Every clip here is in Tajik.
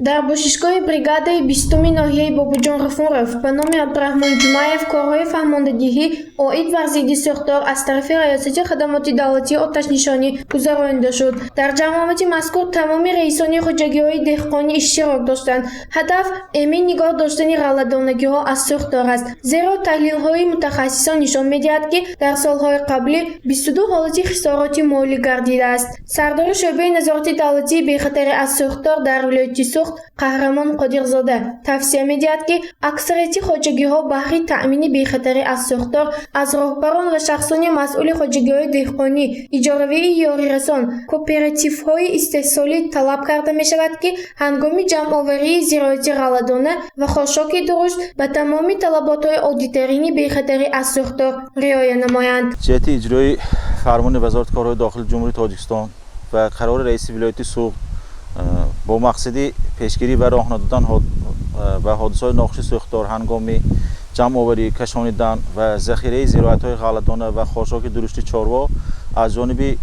дар бошишгоҳи бригадаи 20-уми ноҳияи Бобуҷон Ғафуров ба номи Абдурахмон Ҷумаев корҳои фаҳмондагиҳӣ оид бар зидди сӯхтор аз тарафи Раёсати хадамоти давлатии оташнишонӣ гузаронида шуд. Дар ҷамъовати мазкур тамоми раисони хоҷагиҳои деҳқонӣ иштирок доштанд. Ҳадаф эмин нигоҳ доштани ғалладонагиҳо аз сӯхтор аст, зеро таҳлилҳои мутахассисон нишон медиҳад, ки дар солҳои қаблӣ 22 ҳолати хисороти молӣ гардидааст. Сардори шӯъбаи назорати давлатии бехатарӣ аз сӯхтор дар вилояти Суғд Қаҳрамон Қодирзода тавсия медиҳад, ки аксарияти хоҷагиҳо баҳри таъмини бехатарӣ аз сӯхтор аз роҳбарон ва шахсони масъули хоҷагиҳои деҳқонӣ, иҷоравии ёрирасон, кооперативҳои истеҳсолӣ талаб карда мешавад, ки ҳангоми ҷамъоварии зироати ғалладона ва хошоки дурушт ба тамоми талаботҳои оддитарини бехатарӣ аз сӯхтор риоя намоянд. ҷиҳати иҷрои фармони Вазорати корҳои дохили Ҷумҳурии Тоҷикистон ва қарори раиси вилояти Суғд бо мақсади пешгирӣ ва роҳ надодан ба ҳодисаҳои нохуши сӯхтор ҳангоми ҷамъоварӣ, кашонидан ва захираи зироатҳои ғалладона ва хошоки дурушти чорво аз ҷониби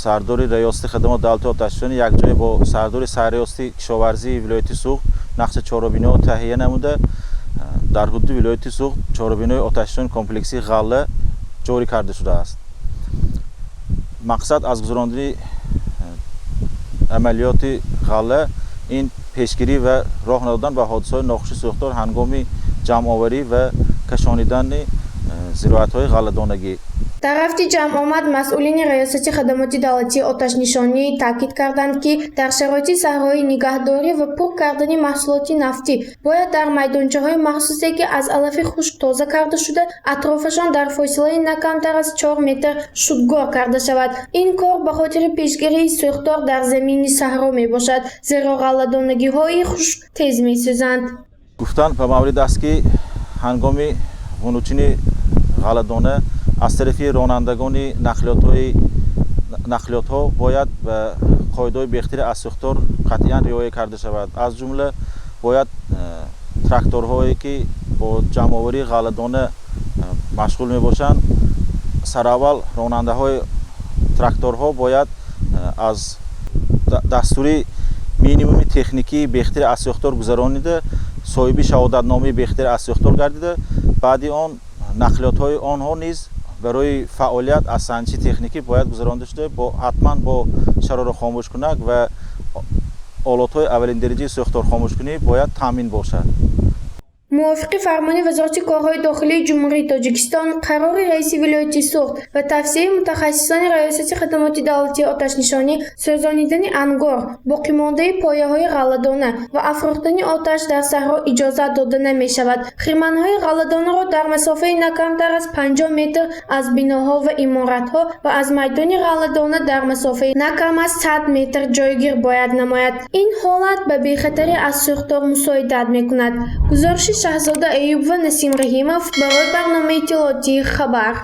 сардори раёсати хадамоти давлатии оташнишонӣ якҷоя бо сардори сайрраёсати кишоварзии вилояти Суғд нақши чорабиноро таҳия намуда дар ҳудуди вилояти Суғд чорабинои оташнишони комплексии ғалла ҷорӣ карда шудааст. Мақсад аз гузарондани амалиёти ғалла ин пешгирӣ ва роҳ надодан ба ҳодисаҳои нохуши сӯхтор ҳангоми ҷамъоварӣ ва кашонидани зироатҳои ғалладонагӣ. Дар рафти ҷамъомад масъулини раёсати хадамоти давлатии оташнишонӣ таъкид карданд, ки дар шароити саҳроӣ нигаҳдорӣ ва пур кардани маҳсулоти нафтӣ бояд дар майдончаҳои махсусе, ки аз алафи хушк тоза карда шуда, атрофашон дар фосилаи на камтар аз 4 метр шудгор карда шавад. Ин кор ба хотири пешгирии сӯхтор дар замини саҳро мебошад, зеро ғалладонагиҳои хушк тез месӯзанд. Гуфтан ба маврид аст, ки ҳангоми ғунучини ғалладона аз тарафи ронандагони нақлиётҳо бояд ба қоидаҳои бехатарӣ аз сӯхтор қатъиян риоя карда шавад. Аз ҷумла бояд тракторҳое, ки бо ҷамъоварии ғалладона машғул мебошанд, сараввал ронандаҳои тракторҳо бояд аз дастури минимуми техникии бехатарӣ аз сӯхтор гузаронида соҳиби шаҳодатномаи бехатарӣ аз сӯхтор гардида, баъди он нақлиётҳои онҳо низ барои фаъолият аз санҷиши техникӣ бояд гузаронида шуда, ҳатман бо шароро хомӯшкунак ва олотҳои аввалиндараҷаи сӯхторхомӯшкунӣ бояд таъмин бошад. мувофиқи фармони Вазорати корҳои дохилии Ҷумҳурии Тоҷикистон, қарори раиси вилояти Суғд ва тавсияи мутахассисони Раёсати хадамоти давлатии оташнишонӣ сӯзонидани ангор, боқимондаи пояҳои ғалладона ва афрохтани оташ дар саҳро иҷозат дода намешавад. Хирманҳои ғалладонаро дар масофаи на камтар аз 50 метр аз биноҳо ва иморатҳо ва аз майдони ғалладона дар масофаи на кам аз 100 метр ҷойгир бояд намояд. Ин ҳолат ба бехатарӣ аз сӯхтор мусоидат мекунад. гузориши Шаҳзода Эюбова, Насим Раҳимов барои барномаи иттилоотии Хабар.